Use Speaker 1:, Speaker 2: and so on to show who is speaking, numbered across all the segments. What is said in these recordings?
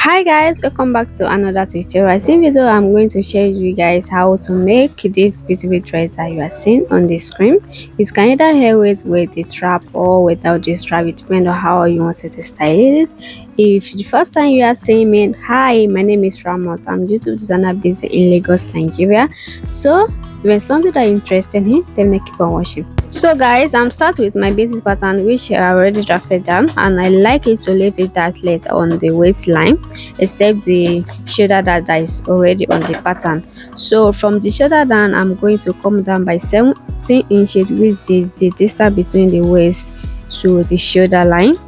Speaker 1: Hi guys, welcome back to another tutorial. In this video I'm going to share with you guys how to make this beautiful dress that you are seeing on the screen. It can either hair with the strap or without the strap. It depends on how you wanted to style it. If the first time you are seeing me, hi, my name is Ramot. I'm a YouTube designer based in Lagos, Nigeria. So if there's something that you're interested in, then keep on watching. So guys, I'm start with my basic pattern which I already drafted down, and I like it to leave the dartlet on the waistline except the shoulder that is already on the pattern. So from the shoulder down, I'm going to come down by 17 inches, which is the distance between the waist to the shoulder line.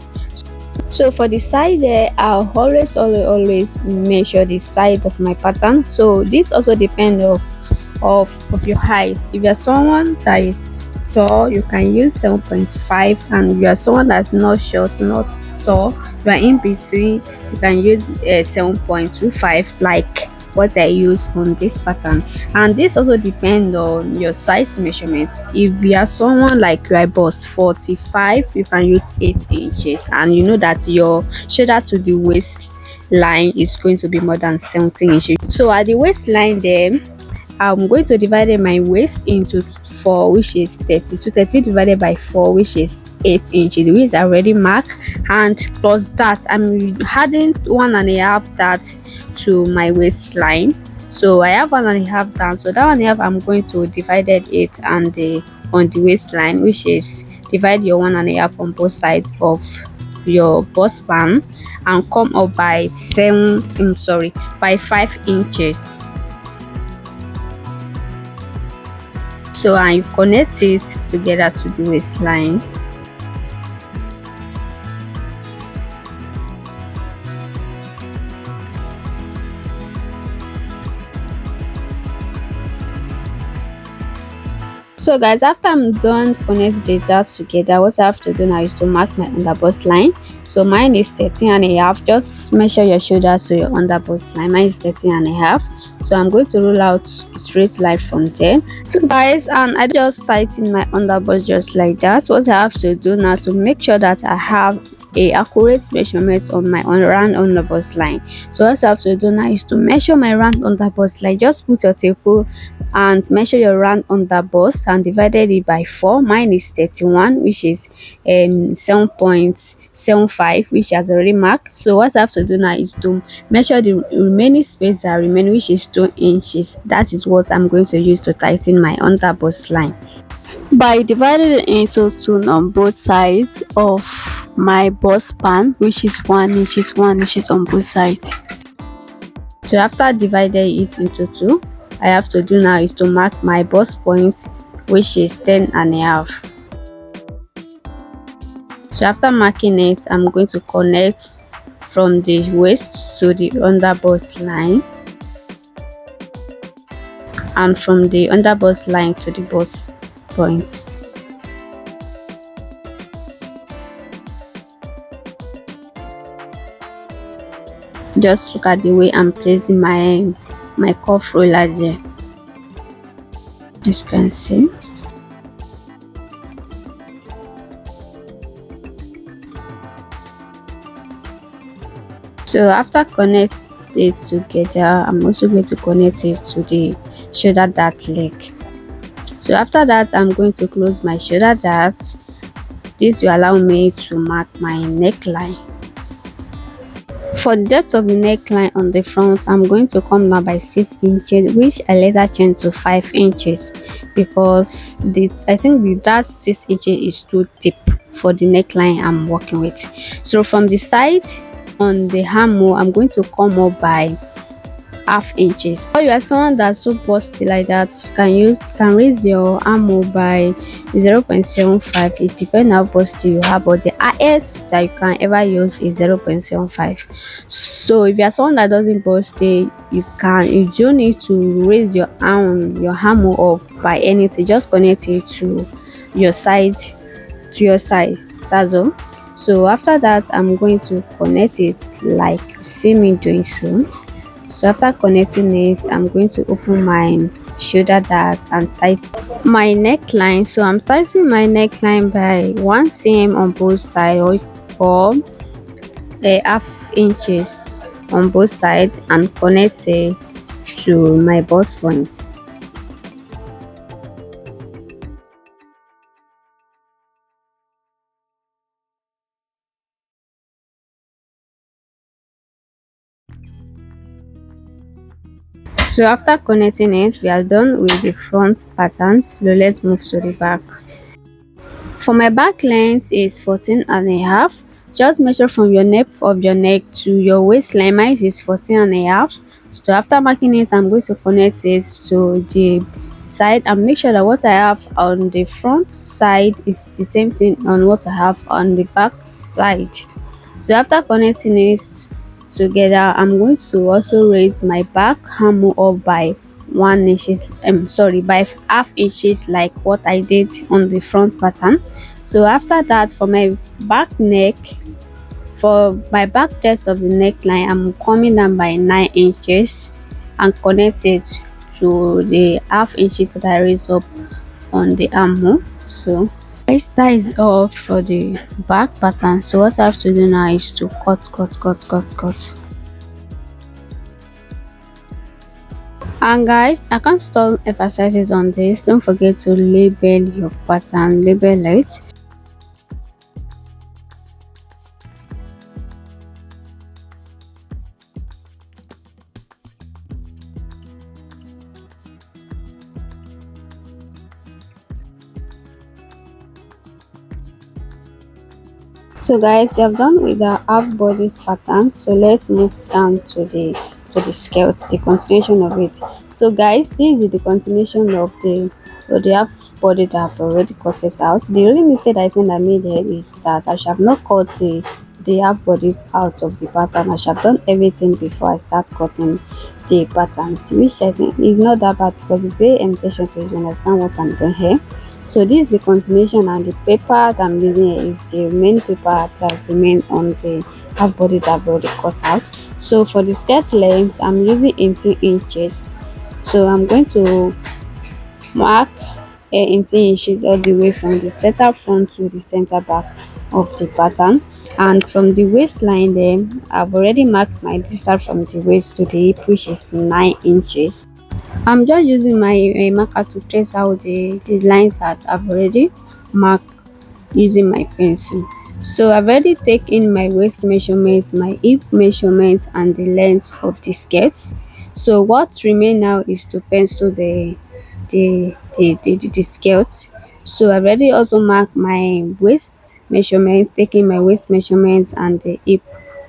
Speaker 1: So for the side there, I'll always measure the side of my pattern. So this also depends of your height. If you're someone that is tall, you can use 7.5, and if you are someone that's not short, not tall, you are in between, you can use 7.25 like what I use on this pattern. And this also depends on your size measurement. If you are someone like you are boss 45, you can use 8 inches, and you know that your shoulder to the waist line is going to be more than 17 inches. So at the waistline there, I'm going to divide my waist into 4, which is 30. So 30 divided by 4, which is 8 inches, which is already marked, and plus that I'm adding 1.5 that to my waistline. So I have 1.5 down, so that 1.5 I'm going to divide it and on the waistline, which is divide your 1.5 on both sides of your bust band and come up by 5 inches. So I connect it together to the waistline. So guys, after I'm done connect the dots together, what I have to do now is to mark my underbust line. So mine is 13.5. Just measure your shoulders to your underbust line. Mine is 13.5. So I'm going to roll out a straight line from there. So guys, and I just tighten my underbust just like that. What I have to do now to make sure that I have a accurate measurement on my round underbust line. So what I have to do now is to measure my round underbust line. Just put your tape and measure your round underbust and divided it by 4. Mine is 31, which is 7.75, which has already marked. So what I have to do now is to measure the remaining space that remain, which is 2 inches. That is what I'm going to use to tighten my underbust line by dividing it into 2 on both sides of my bust band, which is 1 inch on both sides. So after dividing it into 2, I have to do now is to mark my bust point, which is 10.5. So after marking it, I'm going to connect from the waist to the underbust line, and from the underbust line to the bust point. Just look at the way I'm placing my cuff roller there, as you can see. So after connect it together, I'm also going to connect it to the shoulder dart leg. So after that, I'm going to close my shoulder dart. This will allow me to mark my neckline. For the depth of the neckline on the front, I'm going to come down by 6 inches, which I later change to 5 inches because I think that 6 inches is too deep for the neckline I'm working with. So from the side on the armhole, I'm going to come up by half inches. Or you are someone that's so busty like that, you can raise your armhole by 0.75. It depends how busty you have, but the highest that you can ever use is 0.75. So if you are someone that doesn't busty, you don't need to raise your armhole up by anything. Just connect it to your side, that's all. So after that, I'm going to connect it like you see me doing so. So after connecting it, I'm going to open my shoulder darts and tighten my neckline. So I'm tightening my neckline by 1 cm on both sides or a half inches on both sides and connect it to my bust points. So after connecting it, we are done with the front pattern. So let's move to the back. For my back length is 14 and a half. Just measure from your nape of your neck to your waistline. Mine is 14 and a half. So after marking it, I'm going to connect it to the side and make sure that what I have on the front side is the same thing on what I have on the back side. So after connecting it together, I'm going to also raise my back arm up by 1 inches, sorry, by half inches, like what I did on the front pattern. So after that, for my back neck, for my back test of the neckline, I'm coming down by 9 inches and connect it to the half inches that I raise up on the armhole. So guys, that is all for the back pattern. So what I have to do now is to cut. And guys, I can't stop emphasizing on this, don't forget to label your pattern, label it. So guys, you have done with the half bodice pattern, so let's move down to the skirt, the continuation of it. So guys, this is the continuation of the half body that I've already cut it out. The only mistake I think I made here is that I should have not cut the half bodies out of the pattern. I should have done everything before I start cutting the patterns, which I think is not that bad because if you pay attention to it, you understand what I'm doing here. So this is the continuation, and the paper that I'm using here is the main paper that remain on the half body that I've already cut out. So for the skirt length, I'm using 18 inches. So I'm going to mark 18 inches all the way from the center front to the center back of the pattern, and from the waistline there, I've already marked my distance from the waist to the hip, which is 9 inches. I'm just using my marker to trace out the lines that I've already marked using my pencil. So I've already taken my waist measurements, my hip measurements, and the length of the skirt. So what remains now is to pencil the skirt. So I've already also marked my waist measurement, taking my waist measurements and the hip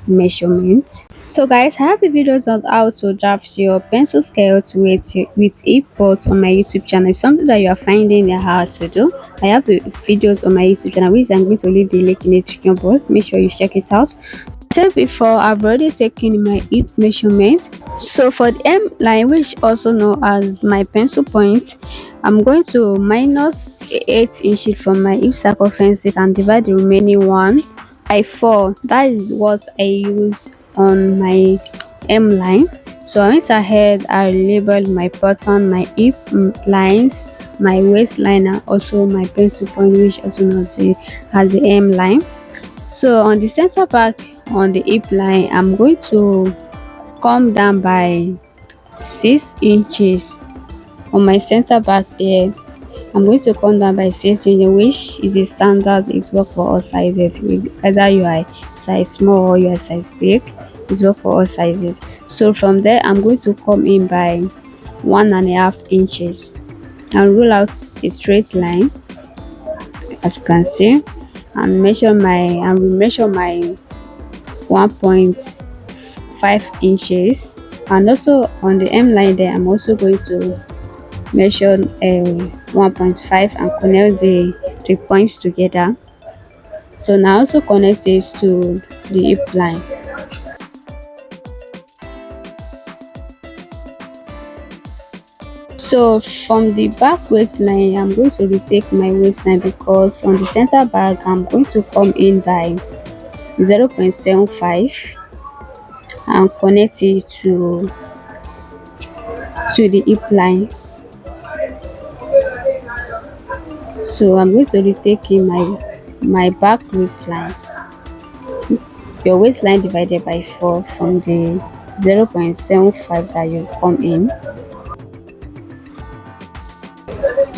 Speaker 1: measurement. So guys, I have a videos of how to draft your pencil skirt with hip belt on my YouTube channel. If something that you are finding it hard to do, I have videos on my YouTube channel, which I'm going to leave the link in the description box. Make sure you check it out. Said before, I've already taken my hip measurements. So for the M line, which also known as my pencil point, I'm going to minus 8 inches from my hip circumferences and divide the remaining one by 4. That is what I use on my M line. So I went ahead, I labeled my pattern, my hip lines, my waistline, and also my pencil point, which also knows it has the M line. So on the center back on the hip line, I'm going to come down by 6 inches on my center back there. I'm going to come down by 6 inches, which is a standard. It works for all sizes. Either you are size small or you are size big, it works for all sizes. So from there, I'm going to come in by 1.5 inches and roll out a straight line, as you can see, and measure my 1.5 inches. And also on the M line there, I'm also going to measure 1.5 and connect the points together. So now also connect this to the hip line. So from the back waistline, I'm going to retake my waistline because on the center back, I'm going to come in by 0.75 and connect it to the hip line. So I'm going to retake in my back waistline your waistline divided by 4 from the 0.75 that you come in,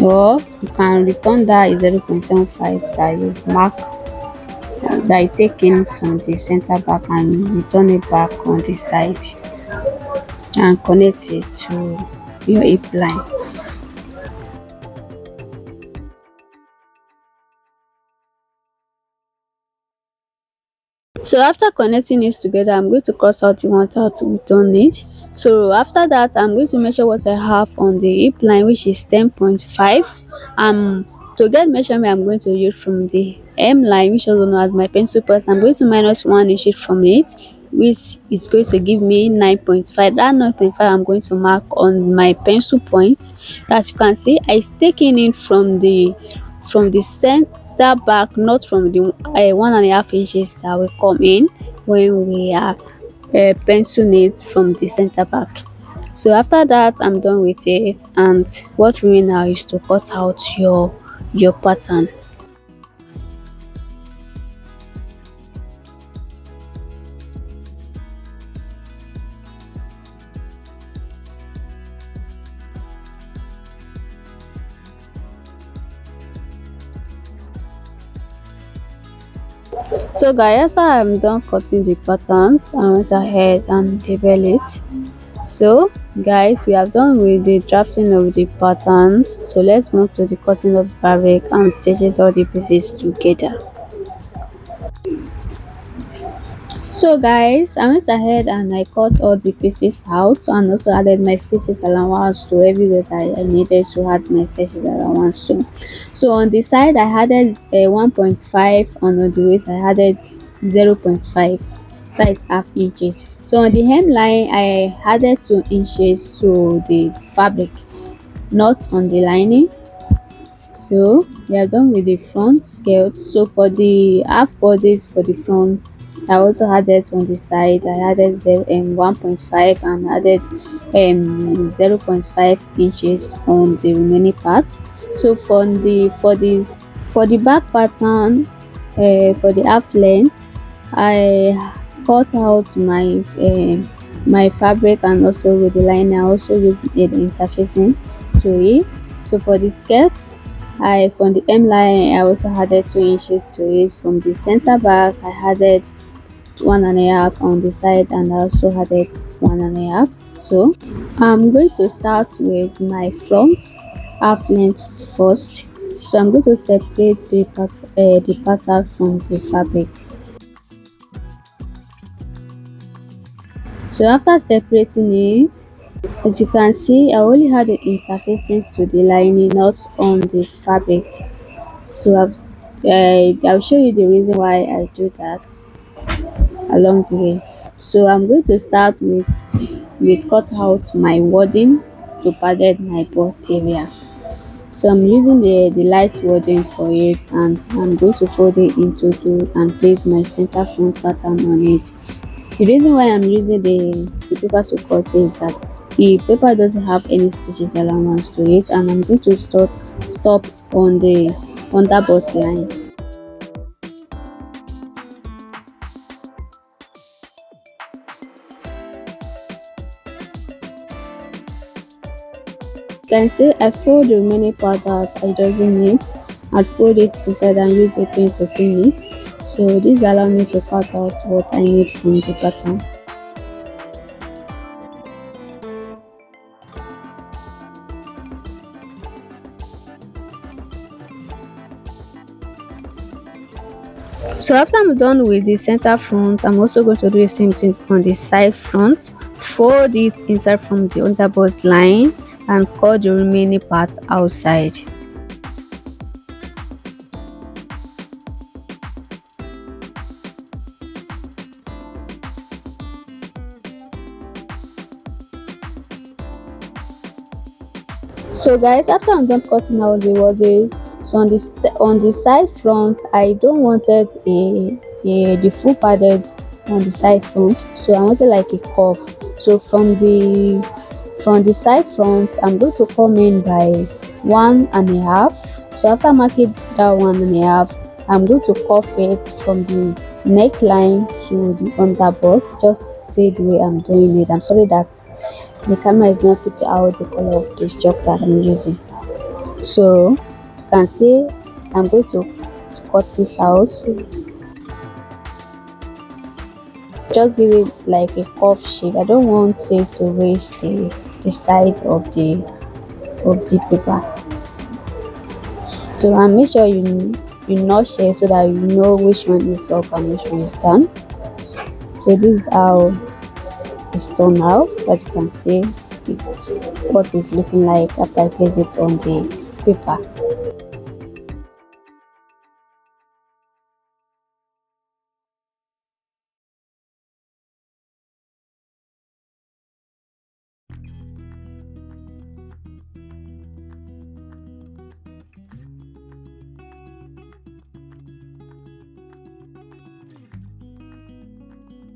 Speaker 1: or you can return that 0.75 that you've marked, that you take in from the center back, and return it back on the side and connect it to your hip line. So after connecting it together, I'm going to cut out the one that we don't need. So after that, I'm going to measure what I have on the hip line, which is 10.5. To get measurement, I'm going to use from the hem line, which also known as my pencil point. I'm going to minus 1 inch from it, which is going to give me 9.5. That 9.5 I'm going to mark on my pencil point. As you can see, I taking it from the center back, not from the 1.5 inches that will come in when we are penciling it from the center back. So after that, I'm done with it, and what remains now is to cut out your pattern. So guys, after I'm done cutting the patterns, I went ahead and label it. So guys, we have done with the drafting of the patterns, so let's move to the cutting of fabric and stitches all the pieces together. So guys, I went ahead and I cut all the pieces out, and also added my stitches allowance to everywhere that I needed to add my stitches allowance to. So on the side I added 1.5, and on the waist I added 0.5, that is half inches. So on the hemline I added 2 inches to the fabric, not on the lining. So we are done with the front skirt. So for the half bodies for the front, I also added on the side, I added 1.5 and added 0.5 inches on the remaining part. So for the back pattern, for the half length, I cut out my fabric, and also with the line I also used the interfacing to it. So for the skirts, from the hem line I also added 2 inches to it. From the center back I added 1.5 on the side, and I also added 1.5. So I'm going to start with my front half length first. So I'm going to separate the pattern from the fabric. So after separating it, as you can see, I only had the interfacings to the lining, not on the fabric. So I'll show you the reason why I do that along the way. So I'm going to start with cut out my wording to padded my bust area. So I'm using the light wording for it, and I'm going to fold it into two and place my center front pattern on it. The reason why I'm using the paper to cut is that the paper doesn't have any stitches allowance to it, and I'm going to stop on the under bust line. You can see I fold the remaining part that I doesn't need, and fold it inside and use a pin to pin it. So this allows me to cut out what I need from the pattern. So after I'm done with the center front, I'm also going to do the same thing on the side front. Fold it inside from the under bust line and cut the remaining part outside. So guys, after I'm done cutting out the borders, so on the side front I don't wanted the full padded on the side front, so I wanted like a curve. So from the side front I'm going to come in by 1.5. So after marking that 1.5, I'm going to curve it from the neckline to the underbust. Just see the way I'm doing it. I'm sorry that the camera is not picking out the color of this chalk that I'm using. So you can see I'm going to cut it out. Just give it like a curve shape. I don't want it to reach the side of the paper. So and make sure you notch it so that you know which one is up and which one is down. So this is how it's done out. As you can see, it's what it's looking like after I place it on the paper.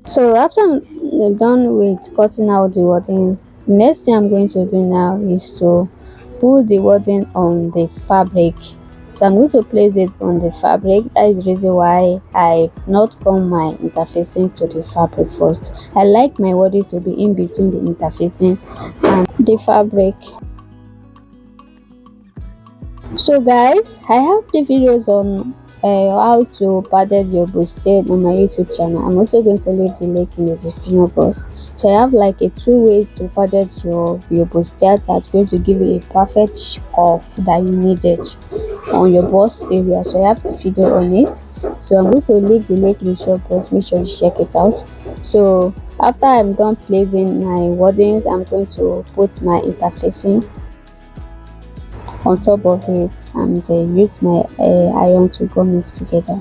Speaker 1: So after I'm done with cutting out the wordings, the next thing I'm going to do now is to put the wording on the fabric. So I'm going to place it on the fabric. That is the reason why I not come my interfacing to the fabric first. I like my wording to be in between the interfacing and the fabric. So guys, I have the videos on how to padded your bustie on my YouTube channel. I'm also going to leave the link in the description box. So I have like a 2 ways to padded your bustie that's going to give you a perfect cuff that you needed on your bust area. So I have the video on it. So I'm going to leave the link in the shop box. Make sure you check it out. So after I'm done placing my wordings, I'm going to put my interfacing on top of it and use my iron to gum it together.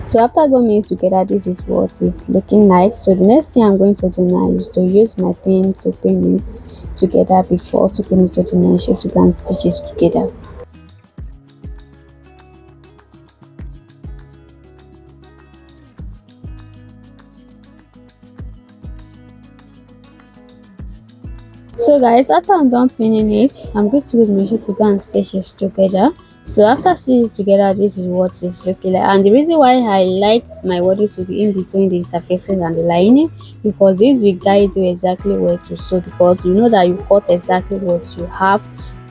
Speaker 1: So after gumming it together, this is what it's looking like. So the next thing I'm going to do now is to use my pin to pin it together before to pin it to the nail so you can stitch it together. So guys, after I'm done pinning it, I'm going to use my machine to go and stitch it together. So after stitching it together, this is what it's looking like. And the reason why I like my wording to be in between the interfacing and the lining, because this will guide you exactly where to sew, because you know that you cut exactly what you have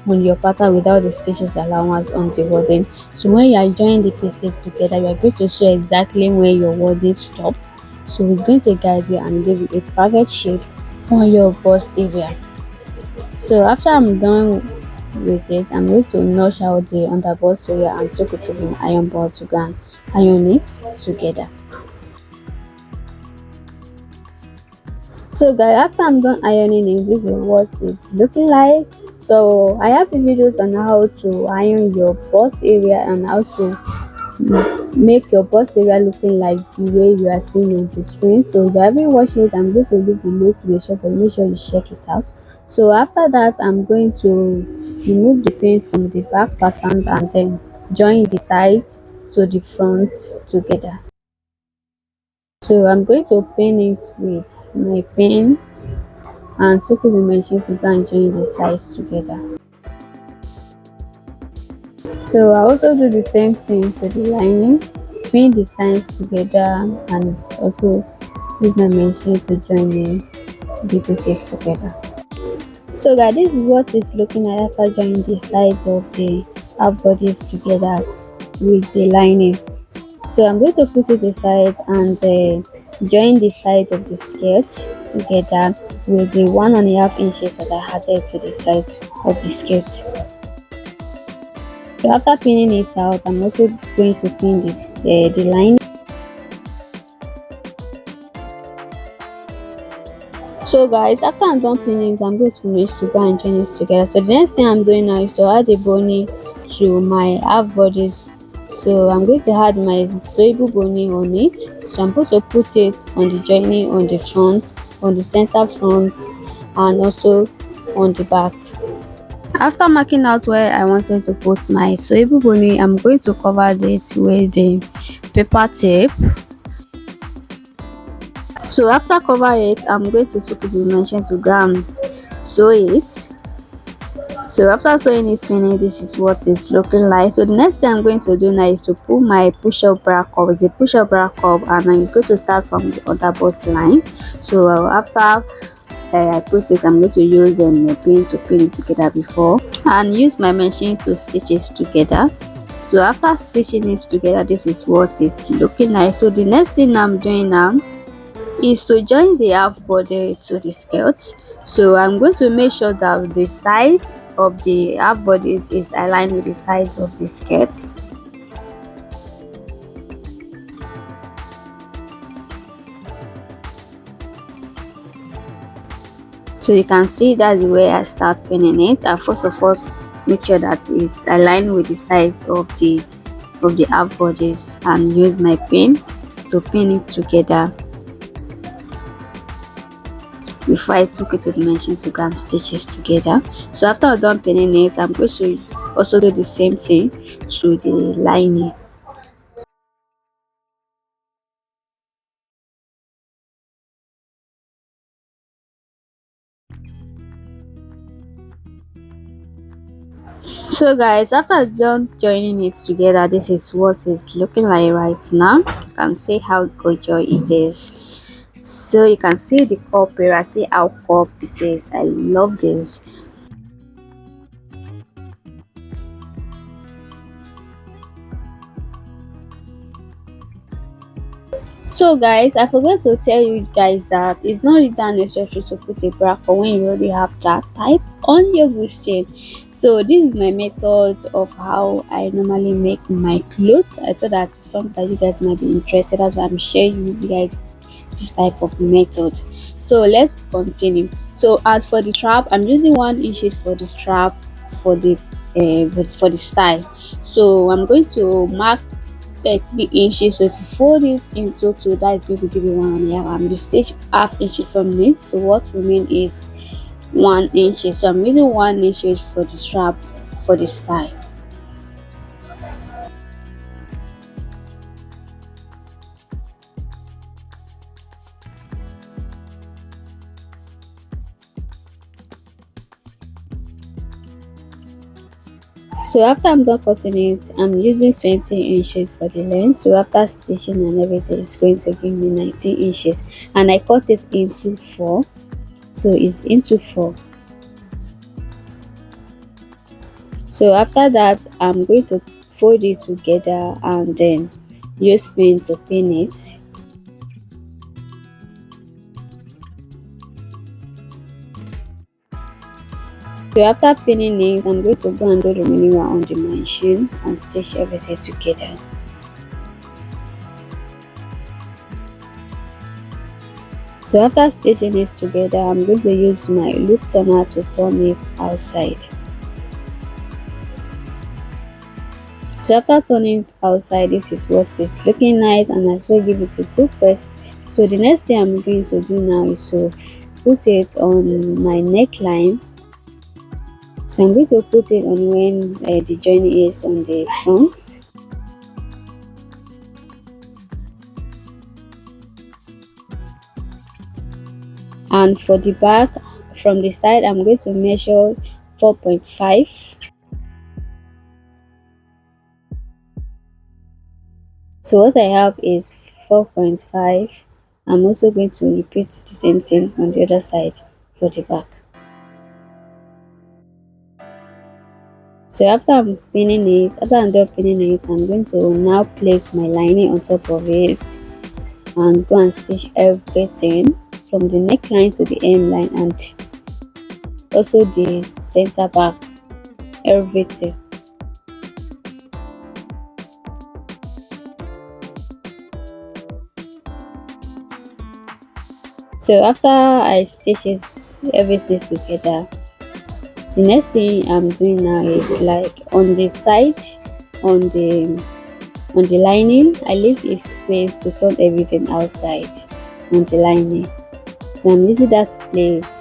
Speaker 1: on your pattern without the stitches allowance on the wording. So when you are joining the pieces together, you are going to show exactly where your wording stop. So it's going to guide you and give you a perfect shade on your bust area. So after I'm done with it, I'm going to notch out the underbust area and soak it with an iron board to go and iron it together. So guys, after I'm done ironing it, this is what it's looking like. So I have videos on how to iron your bust area and how to make your bust area looking like the way you are seeing on the screen. So if you haven't watched it, I'm going to leave the link in the shop, but make sure you check it out. So after that, I'm going to remove the pin from the back pattern and then join the sides to the front together. So I'm going to pin it with my pin and soak it with my machine to go and join the sides together. So I also do the same thing to the lining, pin the sides together and also use my machine to join the pieces together. So guys, this is what it's looking like after joining the sides of the half bodies together with the lining. So I'm going to put it aside and join the side of the skirt together with the 1.5 inches that I added to the side of the skirt. So after pinning it out, I'm also going to pin this the line. So guys, after I'm done pinning it, I'm going to finish to go and join this together. So the next thing I'm doing now is to add a boning to my half bodies. So I'm going to add my sewable boning on it. So I'm going to put it on the joining on the front, on the center front, and also on the back. After marking out where I wanted to put my sewable boning, I'm going to cover it with the paper tape. So after cover it, I'm going to soak it with my machine to go and sew it. So after sewing it finished, this is what it's looking like. So the next thing I'm going to do now is to pull my push-up bra cup. It's a push-up bra cup, and I'm going to start from the other bust line. So after I put it, I'm going to use a pin to pin it together before, and use my machine to stitch it together. So after stitching it together, this is what it's looking like. So the next thing I'm doing now is to join the half body to the skirt. So I'm going to make sure that the side of the half bodies is aligned with the sides of the skirts. So you can see that's the way I start pinning it. I first of all make sure that it's aligned with the sides of the half bodies, and use my pin to pin it together before I took it to the machine to go and stitch it together. So after I'm done pinning it, I'm going to also do the same thing to the lining. So guys, after I'm done joining it together, this is what it's looking like right now. You can see how gorgeous it is. So you can see the cup here, see how cup it is. I love this. So guys, I forgot to tell you guys that it's not really that necessary to put a bracket when you already have that type on your busting. So this is my method of how I normally make my clothes. I thought that it's something that you guys might be interested in. I'm sharing with you guys this type of method. So let's continue. So as for the strap, I'm using 1 inch for the strap for the style. So I'm going to mark 3 inches. So if you fold it into two, that is going to give you 1.5, and you stitch half inch from it. So what remain is 1 inch. So I'm using 1 inch for the strap for the style. So after I'm done cutting it, I'm using 20 inches for the length. So after stitching and everything, it's going to give me 19 inches, and I cut it into 4. So it's into 4. So after that, I'm going to fold it together and then use pin to pin it. So after pinning it, I'm going to go and do the remaining one on the machine and stitch everything together. So after stitching it together, I'm going to use my loop turner to turn it outside. So after turning it outside, this is what it's looking like, and I also give it a good press. So the next thing I'm going to do now is to put it on my neckline. So I'm going to put it on when the joining is on the front. And for the back, from the side, I'm going to measure 4.5. So what I have is 4.5. I'm also going to repeat the same thing on the other side for the back. So after I'm done pinning it, I'm going to now place my lining on top of it and go and stitch everything from the neckline to the hemline and also the center back, everything. So after I stitch everything together, the next thing I'm doing now is like on the side, on the lining, I leave a space to turn everything outside on the lining. So I'm using that place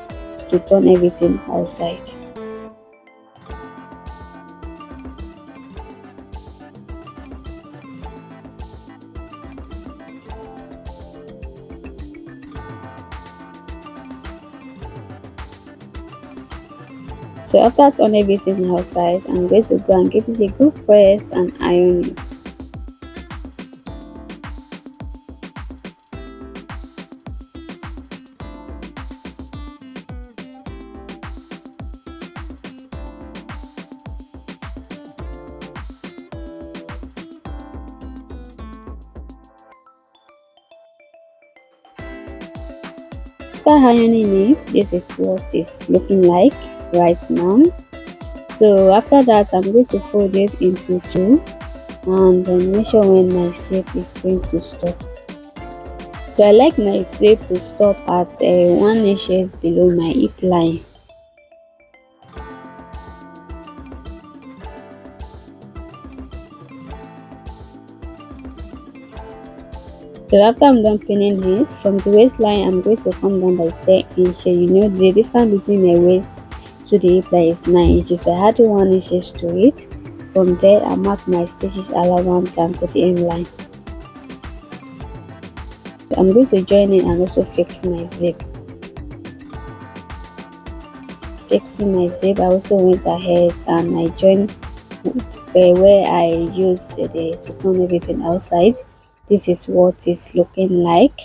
Speaker 1: to turn everything outside. So after turning everything outside, I'm going to go and give it a good press and iron it. After ironing it, this is what it's looking like right now. So after that, I'm going to fold it into two and then make sure when my shape is going to stop. So I like my shape to stop at 1 inches below my hip line. So after I'm done pinning it, from the waistline I'm going to come down by 10 inches. You know the distance between my waist to the hip line is 9 inches. So I add 1 inches to it. From there I mark my stitches allowance down to the hemline. So I'm going to join it and also fix my zip. Fixing my zip, I also went ahead and I joined where I used to turn everything outside. This is what it's looking like.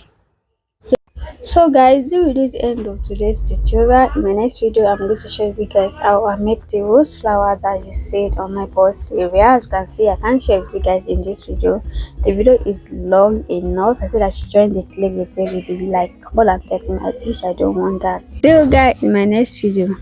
Speaker 1: So guys, this will be the end of today's tutorial. In my next video I'm going to show you guys how I make the rose flower that you said on my post area. As you can see, I can't share with you guys in this video. The video is long enough. I said I should join the clip with it will be like more than 13. I wish I don't want that. See you guys in my next video.